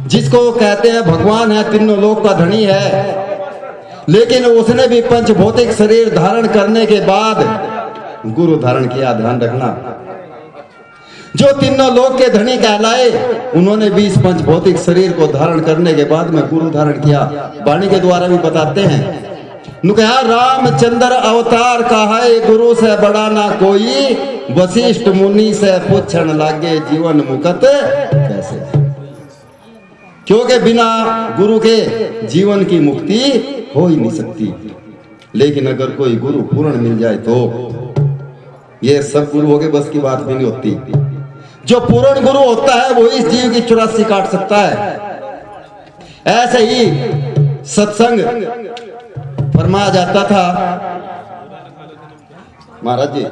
जिसको कहते हैं भगवान है, तीनों लोक का धनी है, लेकिन उसने भी पंच भौतिक शरीर धारण करने के बाद गुरु धारण किया। ध्यान रखना, जो तीनों लोक के धनी कहलाए उन्होंने भी इस पंच भौतिक शरीर को धारण करने के बाद में गुरु धारण किया। वाणी के द्वारा भी बताते हैं, कहा रामचंद्र अवतार कहा गुरु से बड़ा ना कोई, वशिष्ठ मुनि से पूछन लागे जीवन मुकत कैसे। क्योंकि बिना गुरु के जीवन की मुक्ति हो ही नहीं सकती। लेकिन अगर कोई गुरु पूर्ण मिल जाए तो ये सब गुरुओं के बस की बात भी नहीं होती। जो पूर्ण गुरु होता है वो इस जीव की 84 काट सकता है। ऐसे ही सत्संग फरमाया जाता था। महाराज जी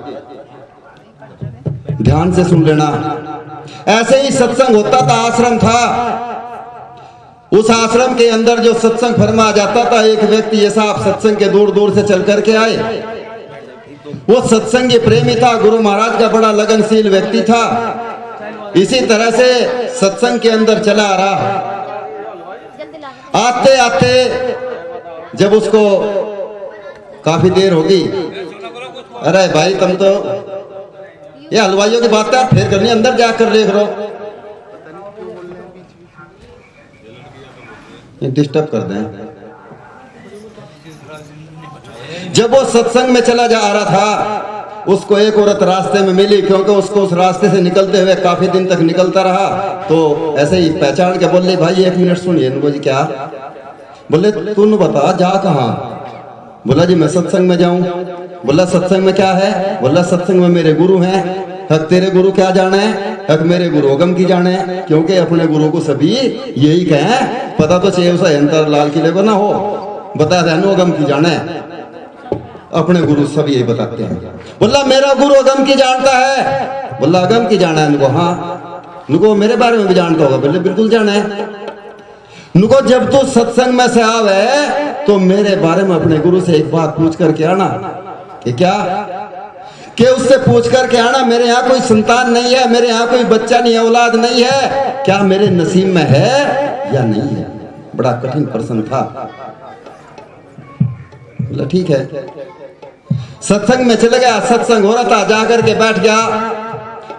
ध्यान से सुन लेना, ऐसे ही सत्संग होता था, आश्रम था। उस आश्रम के अंदर जो सत्संग फरमाया जाता था, एक व्यक्ति ऐसा आप सत्संग के दूर दूर से चल करके आए, वो सत्संगी प्रेमी था, गुरु महाराज का बड़ा लगनशील व्यक्ति था। इसी तरह से सत्संग के अंदर चला आ रहा। आते आते जब उसको काफी देर होगी, अरे भाई तुम तो ये हलवाइयों की बात है, फिर करनी, अंदर जाकर देख लो, डिस्टर्ब कर दें। जब वो सत्संग में चला जा रहा था, उसको एक औरत रास्ते में मिली, क्योंकि उसको उस रास्ते से निकलते हुए काफी दिन तक निकलता रहा। तो ऐसे ही पहचान के बोले, भाई 1 मिनट सुनिए। इनको जी क्या? बोले तू बता जा कहाँ? बोला जी मैं सत्संग में जाऊं। बोला सत्संग में क्या है? बोला सत्संग में मेरे गुरु हैं। हक तेरे गुरु क्या जाने है? हक मेरे गुरु अगम की जाने, क्योंकि अपने गुरु को सभी यही कहें। पता तो चाहिए उसे अंतर लाल किले को ना हो, बता देनो अगम की जाने, अपने गुरु सब यही बताते हैं। बोला मेरा गुरु अगम की जानता है। बोला अगम की जाना है? इनको हाँ। इनको मेरे बारे में भी जानता होगा? बोले बिल्कुल जाना है। इनको जब तू सत्संग में से आवे तो मेरे बारे में अपने गुरु से एक बात पूछ करके आना। कि क्या? कि उससे पूछ करके आना मेरे यहाँ कोई संतान नहीं है, मेरे यहाँ कोई बच्चा नहीं है, औलाद नहीं है, क्या मेरे नसीब में है या नहीं है? बड़ा कठिन प्रश्न था। बोला ठीक है। सत्संग में चले गया, सत्संग हो रहा था, जाकर के बैठ गया।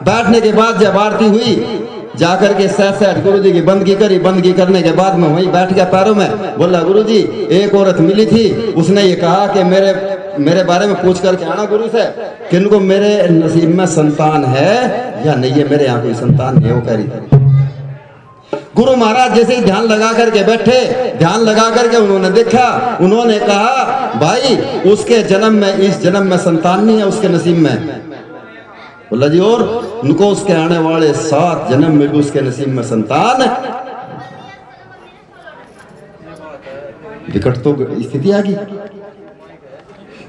बैठने के बाद जब आरती हुई, जाकर के सहज गुरुजी की बंदगी करी। बंदगी करने के बाद में वहीं बैठ गया पैरों में। बोला गुरुजी एक औरत मिली थी, उसने ये कहा कि मेरे बारे में पूछ करके आना गुरु से कि इनको मेरे नसीब में संतान है या नहीं है, मेरे यहाँ कोई संतान नहीं है। वो कह रही थी। गुरु महाराज जैसे ही ध्यान लगा करके बैठे, ध्यान लगा करके उन्होंने देखा, उन्होंने कहा भाई उसके जन्म में, इस जन्म में संतान नहीं है उसके नसीब में। बोला जी और? उनको उसके आने वाले 7 जन्म में भी उसके नसीब में संतान। विकट तो स्थिति आ गई,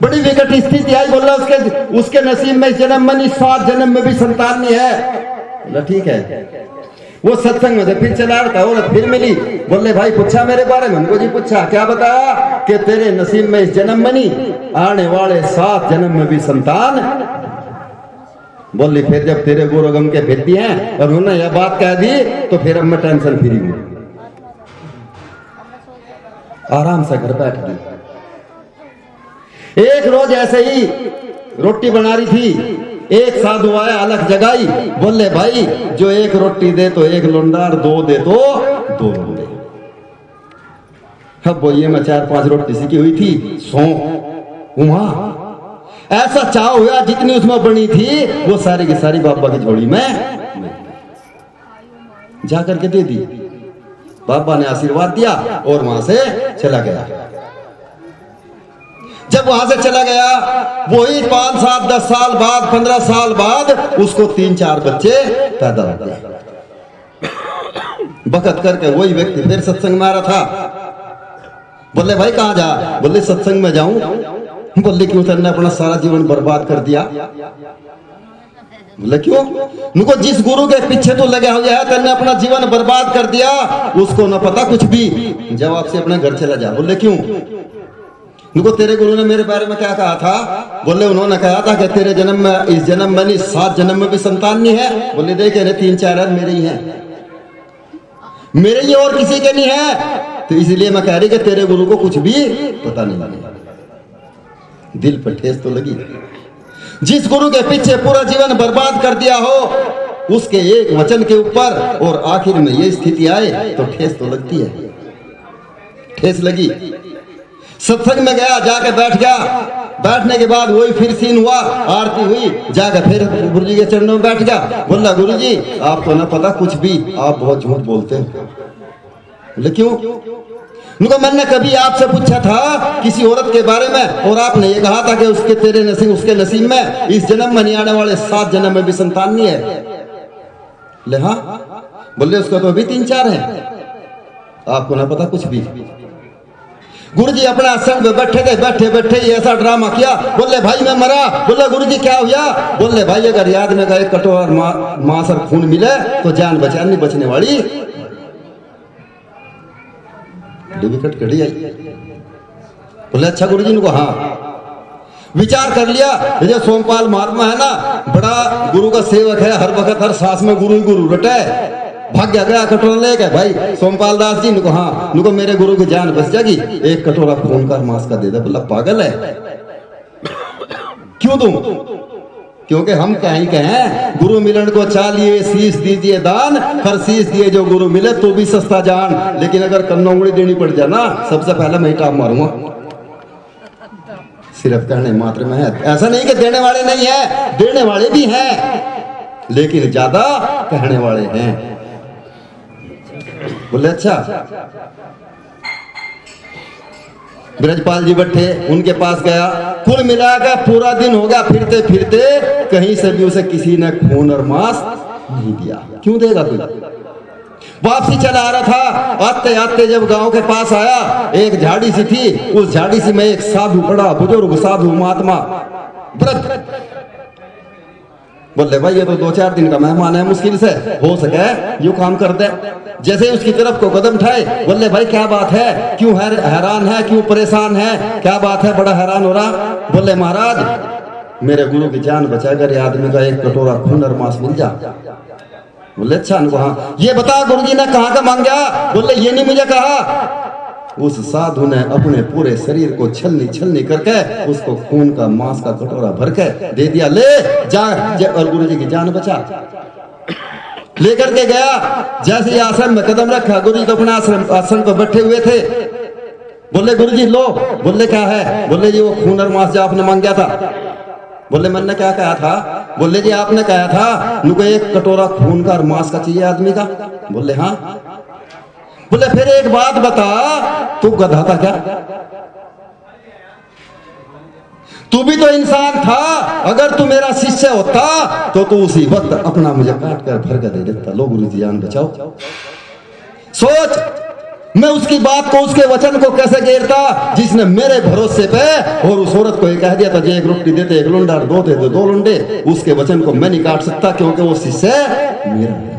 बड़ी विकट स्थिति आई। बोला उसके नसीब में इस जन्म में नहीं, 7 जन्म में भी संतान नहीं है। बोला ठीक है। वो सत्संग में से फिर चला रहा था, औरत फिर मिली। बोले भाई पूछा मेरे बारे में? उनको जी पूछा। क्या बताया? कि तेरे नसीब में इस जन्म में नहीं, आने वाले 7 जन्म में भी संतान। बोले फिर जब तेरे गुरु गम के फिरती हैं और उन्होंने यह बात कह दी तो फिर अब मैं टेंशन फ्री हूं। आराम से घर बैठ गई। एक रोज ऐसे ही रोटी बना रही थी, एक साधु आया, अलग जगाई। बोले भाई जो एक रोटी दे तो एक लोंडा, 2 दे तो 2 लोंडे। अब बोइए में 4-5 रोटी सीखी हुई थी, 100 वहां ऐसा चाव हुआ, जितनी उसमें बनी थी वो सारी की सारी बाबा की झोली में जाकर के दे दी। बाबा ने आशीर्वाद दिया और वहां से चला गया। जब वहां से चला गया, वही 5, 7, 10 साल बाद, 15 साल बाद उसको 3-4 बच्चे पैदा हो गए। बखत करके वही व्यक्ति फिर सत्संग में आ रहा था। बोले भाई कहां जा? बोले सत्संग में जाऊं। बोले क्यों? तेने अपना सारा जीवन बर्बाद कर दिया। बोले क्यों? उनको जिस गुरु के पीछे तो लगे हुए है, तेने अपना जीवन बर्बाद कर दिया, उसको ना पता कुछ भी, जवाब से अपने घर चला जा। बोले क्यों? उनको तेरे गुरु ने मेरे बारे में क्या कहा था? बोले उन्होंने कहा था कि तेरे जन्म में, इस जन्म में नहीं, 7 जन्म में भी संतान नहीं है। बोले देखे 3-4 मेरे ही हैं। मेरे ही और किसी के नहीं है। तो इसलिए मैं कह रही कि तेरे गुरु को कुछ भी पता नहीं। दिल पर ठेस तो लगी। जिस गुरु के पीछे पूरा जीवन बर्बाद कर दिया हो, उसके एक वचन के ऊपर और आखिर में ये स्थिति आए तो ठेस तो लगती है। ठेस लगी। सत्संग में गया, जाके बैठ गया। बैठने के बाद वही फिर सीन हुआ, आरती हुई, जाकर फिर गुरु जी के चरणों में बैठ गया। बोला गुरु जी आपको ना पता कुछ भी, आप बहुत झूठ बोलते हैं। बोले क्यों? उनको मैंने कभी आपसे पूछा था किसी औरत के बारे में और आपने ये कहा था कि उसके तेरे नसीब उसके नसीब में इस जन्म में नहीं आने वाले 7 जन्म में भी संतान नहीं है। ले हाँ। बोले उसका तो अभी 3-4 है, आपको ना पता कुछ भी। गुरु जी अपने आसन पे बैठे थे, बैठे बैठे ही ऐसा ड्रामा किया। बोले भाई मैं मरा। बोले गुरु जी क्या हुआ? बोले भाई अगर याद में गए कटोर मांस और खून मिले तो जान बचा नहीं बचने वाली। विकट कड़ी आई। बोले अच्छा गुरु जी इनको हाँ विचार कर लिया। जो सोमपाल महात्मा है ना, बड़ा गुरु का सेवक है, हर वक्त हर सांस में गुरु ही गुरु रटे। भाग गया कटोरा लेके। भाई सोमपाल दास जी इनको हाँ इनको मेरे गुरु की जान बच जाएगी, एक कटोरा खून का मांस का दे दे। बोला पागल है, क्यों दूं? क्योंकि हम कहीं कहें गुरु मिलन को चालिए शीश दीजिए दान, हर शीश दिए जो गुरु मिले तो भी सस्ता जान। लेकिन अगर कन्ना उंगली देनी पड़ जाए ना, सबसे पहले मैं ही टाप मारूंगा। सिर्फ कहने मात्र में है, ऐसा नहीं कि देने वाले नहीं है, देने वाले भी हैं लेकिन ज्यादा कहने वाले हैं। बोले अच्छा। ब्रजपाल जी बैठे, उनके पास गया। कुल मिलाकर पूरा दिन हो गया फिरते फिरते, कहीं से भी उसे किसी ने खून और मांस नहीं दिया। क्यों देगा कोई? वापसी चला आ रहा था। आते आते जब गांव के पास आया, एक झाड़ी सी थी, उस झाड़ी सी में एक साधु पड़ा, बुजुर्ग साधु महात्मा व्रत। बोले भाई ये तो 2-4 दिन का मेहमान है, मुश्किल से हो सके यू काम कर दे। जैसे उसकी तरफ को कदम उठाए, बोले भाई क्या बात है, क्यों हैरान है, क्यों परेशान है, क्या बात है, बड़ा हैरान हो रहा? बोले महाराज मेरे गुरु की जान बचा कर ये आदमी का एक कटोरा खून और मांस मिल जा। बोले अच्छा हाँ ये बता गुरु जी ने कहाँ का मांगा? बोले ये नहीं मुझे कहा। उस साधु ने अपने पूरे शरीर को छलनी छलनी करके उसको खून का मांस का कटोरा भर के दे दिया। ले जा और गुरु जी की जान बचा। लेकर के गया। जैसे ही आश्रम में कदम रखा, गुरु जी तो अपने आश्रम पर बैठे हुए थे। बोले गुरु जी लो। बोले क्या है? बोले जी वो खून और मांस जो आपने मांगा था। बोले मैंने क्या कहा था? बोले जी आपने कहा था उनको एक कटोरा खून का और मांस का चाहिए आदमी का। बोले हाँ। बोले फिर एक बात बता, तू गधा था क्या? तू भी तो इंसान था। अगर तू मेरा शिष्य होता तो तू उसी वक्त अपना मुझे काट कर भर कर दे देता। लो गुरु जी जान बचाओ। सोच मैं उसकी बात को, उसके वचन को कैसे घेरता जिसने मेरे भरोसे पे और उस औरत को ये कह दिया था जे एक रोटी देते एक लुंडा, 2 दे दो 2 लुंडे। उसके वचन को मैं नहीं काट सकता क्योंकि वो शिष्य मेरा है।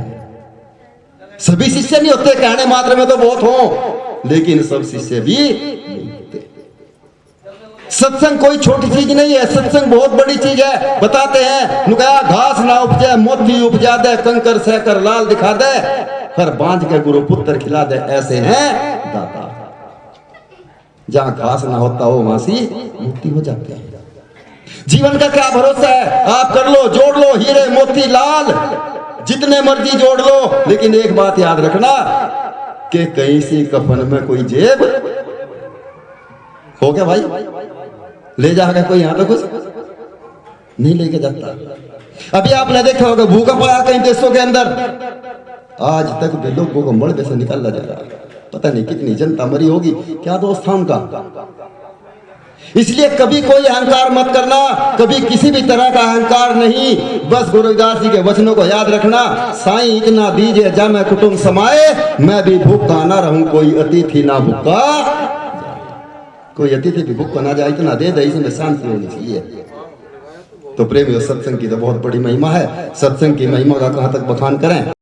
सभी शिष्य नहीं होते, कहने मात्र में तो बहुत हो, लेकिन सब शिष्य भी नहीं होते। सत्संग कोई छोटी चीज नहीं है, सत्संग बहुत बड़ी चीज है। बताते हैं नुकाया घास ना उपजे मोती उपजा दे, कंकर सहकर लाल दिखा दे, हर बांझ के गुरु पुत्र खिला दे, ऐसे हैं दाता। जहां घास ना होता हो वहां सी मुक्ति हो जाती है। जीवन का क्या भरोसा है? आप कर लो, जोड़ लो, हीरे मोती लाल जितने मर्जी जोड़ लो, लेकिन एक बात याद रखना कि कहीं सी कफन में कोई जेब हो गया भाई, ले जाएगा कोई यहां तो कुछ नहीं लेके जाता। अभी आपने देखा होगा भूकंप आया कई देशों के अंदर, आज तक भी लोगों को मलबे से निकाला जा रहा है। पता नहीं कितनी जनता मरी होगी, क्या दोस्त था उनका। इसलिए कभी कोई अहंकार मत करना, कभी किसी भी तरह का अहंकार नहीं। बस गुरुदास जी के वचनों को याद रखना। साईं इतना दीजिए जा मैं कुटुंब समाए, मैं भी भूखा ना रहूं कोई अतिथि ना भूखा। कोई अतिथि भी भूखा ना जाए इतना दे दे, इसमें शांति होनी चाहिए। तो प्रेमियों सत्संग की तो बहुत बड़ी महिमा है। सत्संग की महिमा का कहां तक बखान करें।